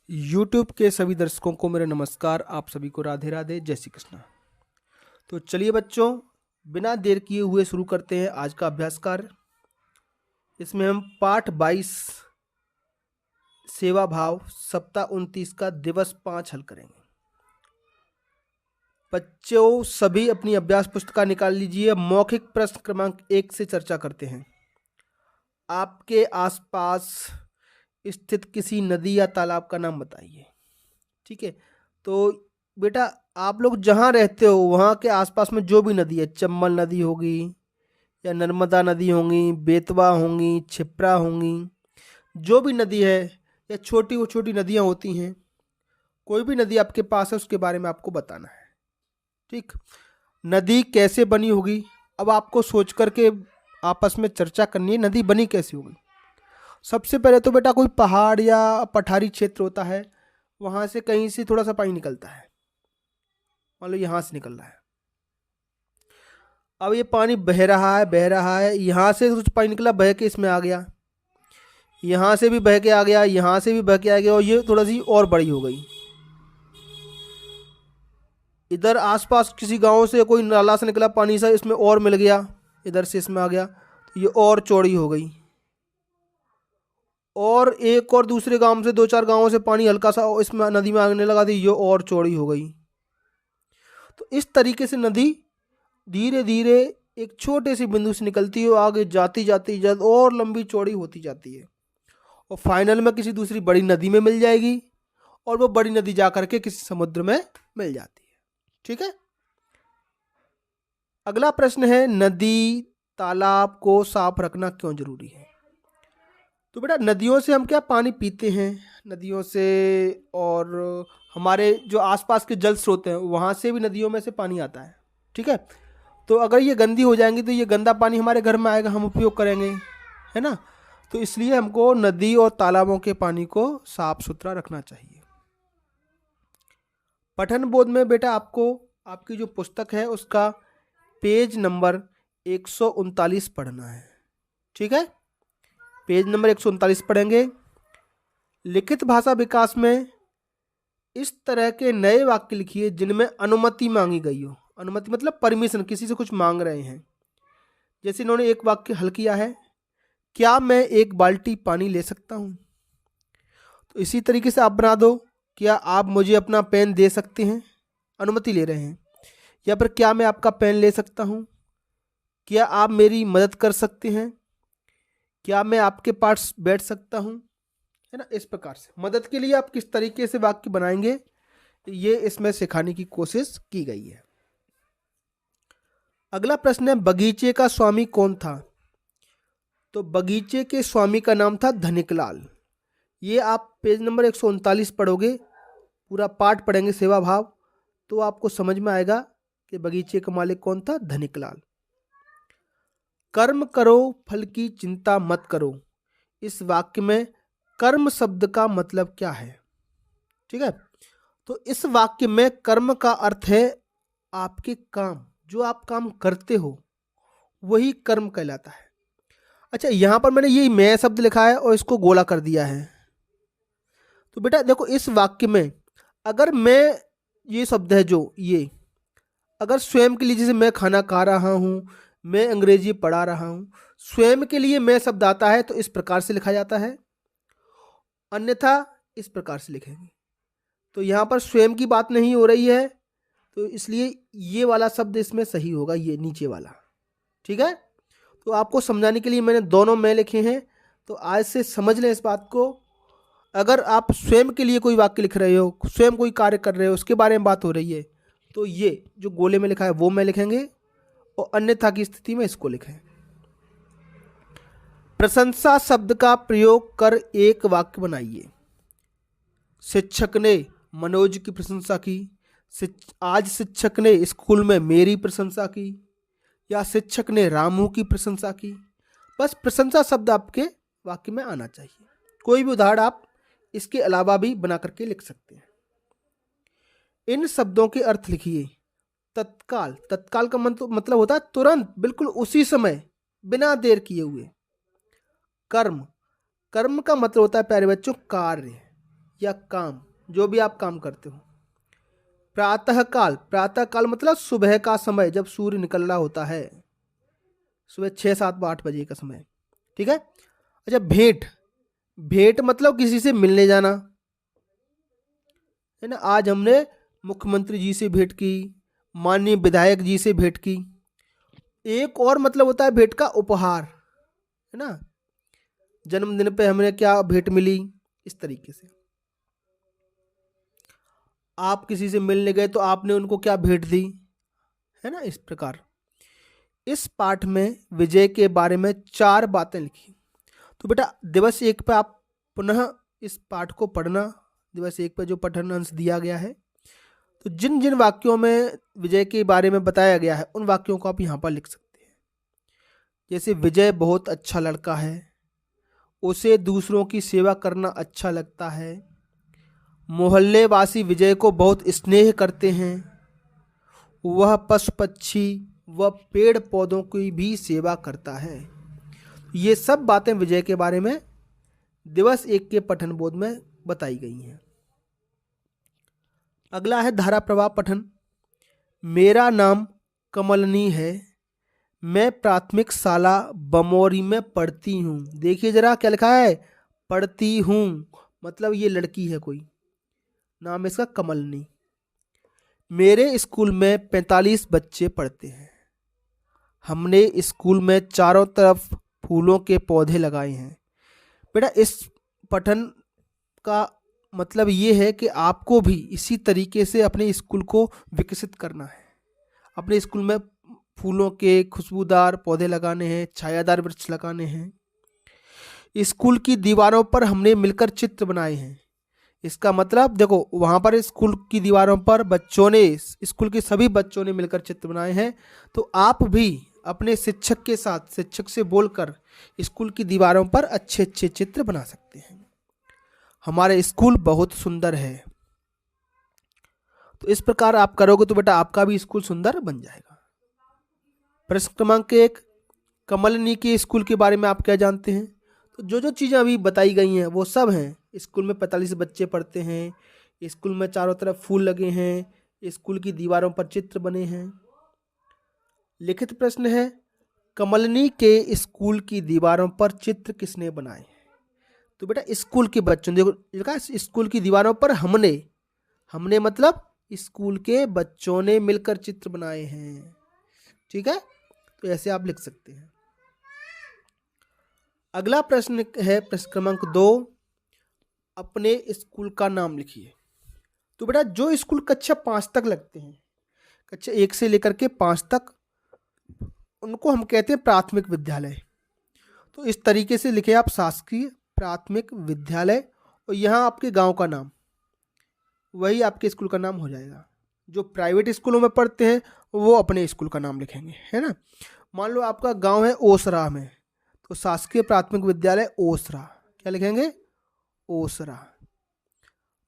YouTube के सभी दर्शकों को मेरा नमस्कार। आप सभी को राधे राधे, जय श्री कृष्णा। तो चलिए बच्चों, बिना देर किए हुए शुरू करते हैं आज का अभ्यास कार्य। इसमें हम पाठ 22 सेवा भाव सप्ताह 29 का दिवस 5 हल करेंगे। बच्चों सभी अपनी अभ्यास पुस्तिका निकाल लीजिए। मौखिक प्रश्न क्रमांक 1 से चर्चा करते हैं। आपके आसपास स्थित किसी नदी या तालाब का नाम बताइए। ठीक है, तो बेटा आप लोग जहाँ रहते हो वहाँ के आसपास में जो भी नदी है, चंबल नदी होगी या नर्मदा नदी होंगी, बेतवा होंगी, क्षिप्रा होंगी, जो भी नदी है या छोटी नदियाँ होती हैं, कोई भी नदी आपके पास है उसके बारे में आपको बताना है। ठीक, नदी कैसे बनी होगी अब आपको सोच करके आपस में चर्चा करनी है। नदी बनी कैसे होगी? सबसे पहले तो बेटा कोई पहाड़ या पठारी क्षेत्र होता है, वहाँ से कहीं से थोड़ा सा पानी निकलता है। मान लो यहाँ से निकल रहा है, अब ये पानी बह रहा है, यहाँ से कुछ पानी निकला, बह के इसमें आ गया, यहाँ से भी बह के आ गया, यहाँ से भी बह के आ गया, और ये थोड़ा सी और बड़ी हो गई। इधर आसपास किसी गांव से कोई नाला से निकला पानी सा, इसमें और मिल गया, इधर से इसमें आ गया, तो ये और चौड़ी हो गई। और एक और दूसरे गांव से 2-4 गांवों से पानी हल्का सा इसमें नदी में आने लगा, तो ये और चौड़ी हो गई। तो इस तरीके से नदी धीरे धीरे एक छोटे से बिंदु से निकलती है, आगे जाती जाती जब और लंबी चौड़ी होती जाती है, और फाइनल में किसी दूसरी बड़ी नदी में मिल जाएगी, और वो बड़ी नदी जा करके किसी समुद्र में मिल जाती है। ठीक है, अगला प्रश्न है, नदी तालाब को साफ रखना क्यों जरूरी है? तो बेटा नदियों से हम क्या पानी पीते हैं, नदियों से, और हमारे जो आसपास के जल स्रोत हैं वहाँ से भी नदियों में से पानी आता है। ठीक है, तो अगर ये गंदी हो जाएंगी तो ये गंदा पानी हमारे घर में आएगा, हम उपयोग करेंगे, है ना। तो इसलिए हमको नदी और तालाबों के पानी को साफ सुथरा रखना चाहिए। पठन बोध में बेटा आपको आपकी जो पुस्तक है उसका पेज नंबर 139 पढ़ना है। ठीक है, पेज नंबर 139 पढ़ेंगे। लिखित भाषा विकास में इस तरह के नए वाक्य लिखिए जिनमें अनुमति मांगी गई हो। अनुमति मतलब परमिशन, किसी से कुछ मांग रहे हैं। जैसे इन्होंने एक वाक्य हल किया है, क्या मैं 1 बाल्टी पानी ले सकता हूँ? तो इसी तरीके से आप बना दो, क्या आप मुझे अपना पेन दे सकते हैं? अनुमति ले रहे हैं। या फिर क्या मैं आपका पेन ले सकता हूँ? क्या आप मेरी मदद कर सकते हैं? क्या मैं आपके पास बैठ सकता हूँ? है ना, इस प्रकार से मदद के लिए आप किस तरीके से वाक्य बनाएंगे, ये इसमें सिखाने की कोशिश की गई है। अगला प्रश्न है, बगीचे का स्वामी कौन था? तो बगीचे के स्वामी का नाम था धनिकलाल। ये आप पेज नंबर 139 पढ़ोगे, पूरा पाठ पढ़ेंगे सेवा भाव, तो आपको समझ में आएगा कि बगीचे का मालिक कौन था, धनिकलाल। कर्म करो फल की चिंता मत करो, इस वाक्य में कर्म शब्द का मतलब क्या है? ठीक है, तो इस वाक्य में कर्म का अर्थ है आपके काम, जो आप काम करते हो वही कर्म कहलाता है। अच्छा, यहां पर मैंने ये मैं शब्द लिखा है और इसको गोला कर दिया है। तो बेटा देखो, इस वाक्य में अगर मैं, ये शब्द है जो ये, अगर स्वयं के लिए, जैसे मैं खाना खा रहा हूं, मैं अंग्रेजी पढ़ा रहा हूं, स्वयं के लिए मैं शब्द आता है तो इस प्रकार से लिखा जाता है, अन्यथा इस प्रकार से लिखेंगे। तो यहाँ पर स्वयं की बात नहीं हो रही है, तो इसलिए ये वाला शब्द इसमें सही होगा, ये नीचे वाला। ठीक है, तो आपको समझाने के लिए मैंने दोनों मैं लिखे हैं, तो आज से समझ लें इस बात को। अगर आप स्वयं के लिए कोई वाक्य लिख रहे हो, स्वयं कोई कार्य कर रहे हो, उसके बारे में बात हो रही है, तो ये जो गोले में लिखा है वो मैं लिखेंगे, और अन्यथा की स्थिति में इसको लिखें। प्रशंसा शब्द का प्रयोग कर एक वाक्य बनाइए। शिक्षक ने मनोज की प्रशंसा की, आज शिक्षक ने स्कूल में मेरी प्रशंसा की, या शिक्षक ने रामू की प्रशंसा की। बस प्रशंसा शब्द आपके वाक्य में आना चाहिए। कोई भी उदाहरण आप इसके अलावा भी बना करके लिख सकते हैं। इन शब्दों के अर्थ लिखिए। तत्काल, तत्काल का मतलब होता है तुरंत, बिल्कुल उसी समय, बिना देर किए हुए। कर्म, कर्म का मतलब होता है प्यारे बच्चों कार्य, या काम, जो भी आप काम करते हो। प्रातःकाल, प्रातःकाल मतलब सुबह का समय, जब सूर्य निकल रहा होता है, सुबह 6, 7, 8 बजे का समय, ठीक है। अच्छा, भेंट, भेंट मतलब किसी से मिलने जाना, है ना। आज हमने मुख्यमंत्री जी से भेंट की, माननीय विधायक जी से भेंट की। एक और मतलब होता है भेंट का उपहार, है ना, जन्मदिन पे हमें क्या भेंट मिली, इस तरीके से। आप किसी से मिलने गए तो आपने उनको क्या भेंट दी, है ना, इस प्रकार। इस पाठ में विजय के बारे में 4 बातें लिखी। तो बेटा दिवस 1 पे आप पुनः इस पाठ को पढ़ना, दिवस 1 पे जो पठन अंश दिया गया है। तो जिन जिन वाक्यों में विजय के बारे में बताया गया है उन वाक्यों को आप यहाँ पर लिख सकते हैं। जैसे विजय बहुत अच्छा लड़का है, उसे दूसरों की सेवा करना अच्छा लगता है, मोहल्ले वासी विजय को बहुत स्नेह करते हैं, वह पशु पक्षी व पेड़ पौधों की भी सेवा करता है। ये सब बातें विजय के बारे में दिवस 1 के पठन बोध में बताई गई हैं। अगला है धारा प्रवाह पठन। मेरा नाम कमलनी है, मैं प्राथमिक शाला बमौरी में पढ़ती हूँ। देखिए जरा क्या लिखा है, पढ़ती हूँ, मतलब ये लड़की है कोई, नाम इसका कमलनी। मेरे स्कूल में 45 बच्चे पढ़ते हैं, हमने स्कूल में चारों तरफ फूलों के पौधे लगाए हैं। बेटा इस पठन का मतलब ये है कि आपको भी इसी तरीके से अपने स्कूल को विकसित करना है। अपने स्कूल में फूलों के खुशबूदार पौधे लगाने हैं, छायादार वृक्ष लगाने हैं। स्कूल की दीवारों पर हमने मिलकर चित्र बनाए हैं। इसका मतलब देखो, वहाँ पर स्कूल की दीवारों पर बच्चों ने, स्कूल के सभी बच्चों ने मिलकर चित्र बनाए हैं। तो आप भी अपने शिक्षक के साथ, शिक्षक से बोलकर स्कूल की दीवारों पर अच्छे अच्छे चित्र बना सकते हैं। हमारे स्कूल बहुत सुंदर है। तो इस प्रकार आप करोगे तो बेटा आपका भी स्कूल सुंदर बन जाएगा। प्रश्न क्रमांक 1, कमलनी के स्कूल के बारे में आप क्या जानते हैं? तो जो जो चीज़ें अभी बताई गई हैं वो सब हैं। स्कूल में 45 बच्चे पढ़ते हैं, स्कूल में चारों तरफ फूल लगे हैं, स्कूल की दीवारों पर चित्र बने हैं। लिखित प्रश्न है, कमलनी के स्कूल की दीवारों पर चित्र किसने बनाए? तो बेटा स्कूल के बच्चों ने, देखो स्कूल की दीवारों पर हमने मतलब स्कूल के बच्चों ने मिलकर चित्र बनाए हैं। ठीक है, तो ऐसे आप लिख सकते हैं। अगला प्रश्न है प्रश्न क्रमांक 2, अपने स्कूल का नाम लिखिए। तो बेटा जो स्कूल कक्षा 5 तक लगते हैं, कक्षा 1 से लेकर के 5 तक, उनको हम कहते हैं प्राथमिक विद्यालय। तो इस तरीके से लिखे आप, शासकीय प्राथमिक विद्यालय, और यहाँ आपके गांव का नाम, वही आपके स्कूल का नाम हो जाएगा। जो प्राइवेट स्कूलों में पढ़ते हैं वो अपने स्कूल का नाम लिखेंगे, है ना। मान लो आपका गांव है ओसरा में, तो शासकीय प्राथमिक विद्यालय ओसरा, क्या लिखेंगे? ओसरा।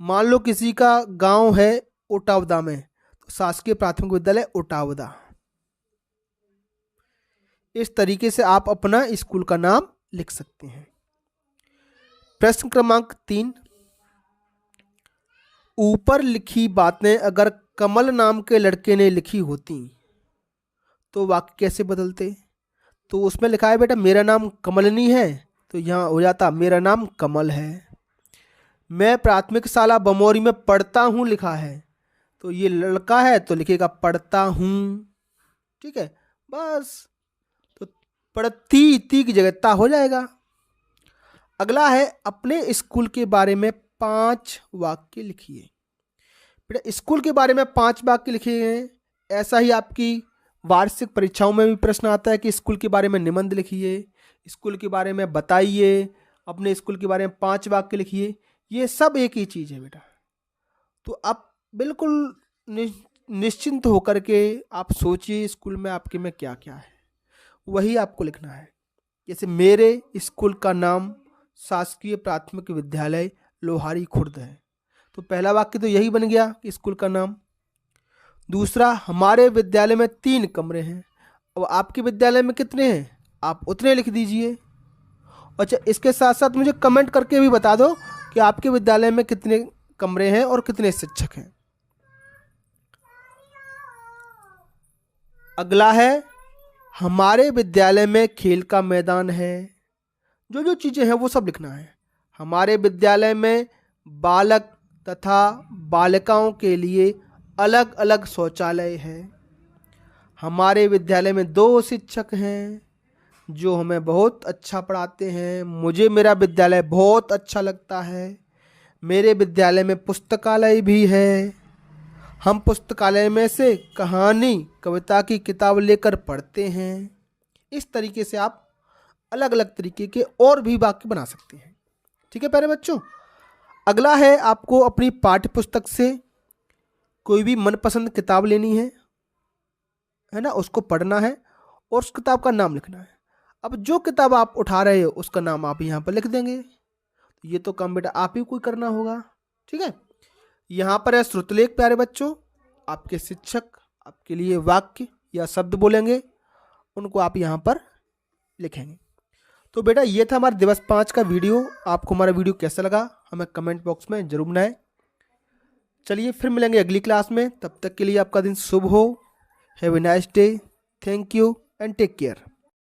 मान लो किसी का गांव है ओटावदा में, तो शासकीय प्राथमिक विद्यालय ओटावदा। इस तरीके से आप अपना स्कूल का नाम लिख सकते हैं। प्रश्न क्रमांक 3, ऊपर लिखी बातें अगर कमल नाम के लड़के ने लिखी होती तो वाक्य कैसे बदलते? तो उसमें लिखा है बेटा मेरा नाम कमलनी है, तो यहाँ हो जाता मेरा नाम कमल है। मैं प्राथमिक शाला बमौरी में पढ़ता हूँ लिखा है, तो ये लड़का है तो लिखेगा पढ़ता हूँ। ठीक है, बस, तो पढ़ती ती की जगह ता हो जाएगा। अगला है अपने स्कूल के बारे में 5 वाक्य लिखिए। बेटा स्कूल के बारे में 5 वाक्य लिखिए हैं। ऐसा ही आपकी वार्षिक परीक्षाओं में भी प्रश्न आता है कि स्कूल के बारे में निबंध लिखिए, स्कूल के बारे में बताइए, अपने स्कूल के बारे में 5 वाक्य लिखिए। ये सब एक ही चीज़ है बेटा। तो आप बिल्कुल निश्चिंत होकर के आप सोचिए स्कूल में आपके में क्या क्या है, वही आपको लिखना है। जैसे मेरे स्कूल का नाम शासकीय प्राथमिक विद्यालय लोहारी खुर्द है, तो पहला वाक्य तो यही बन गया कि स्कूल का नाम। दूसरा, हमारे विद्यालय में 3 कमरे हैं। अब आपके विद्यालय में कितने हैं आप उतने लिख दीजिए। अच्छा, इसके साथ साथ मुझे कमेंट करके भी बता दो कि कि आपके विद्यालय में कितने कमरे हैं और कितने शिक्षक हैं। अगला है, हमारे विद्यालय में खेल का मैदान है। जो जो चीज़ें हैं वो सब लिखना है। हमारे विद्यालय में बालक तथा बालिकाओं के लिए अलग अलग शौचालय है। हमारे विद्यालय में 2 शिक्षक हैं जो हमें बहुत अच्छा पढ़ाते हैं। मुझे मेरा विद्यालय बहुत अच्छा लगता है। मेरे विद्यालय में पुस्तकालय भी है। हम पुस्तकालय में से कहानी कविता की किताब लेकर पढ़ते हैं। इस तरीके से आप अलग अलग तरीके के और भी वाक्य बना सकते हैं। ठीक है प्यारे बच्चों। अगला है, आपको अपनी पाठ्य पुस्तक से कोई भी मनपसंद किताब लेनी है ना, उसको पढ़ना है और उस किताब का नाम लिखना है। अब जो किताब आप उठा रहे हो उसका नाम आप यहाँ पर लिख देंगे। ये तो काम बेटा आप ही कोई करना होगा। ठीक है। यहाँ पर है श्रुतलेख प्यारे बच्चों। आपके शिक्षक आपके लिए वाक्य या शब्द बोलेंगे, उनको आप यहाँ पर लिखेंगे। तो बेटा ये था हमारा दिवस 5 का वीडियो। आपको हमारा वीडियो कैसा लगा हमें कमेंट बॉक्स में जरूर बनाएं। चलिए फिर मिलेंगे अगली क्लास में। तब तक के लिए आपका दिन शुभ हो। Have a nice day. Thank you and take care.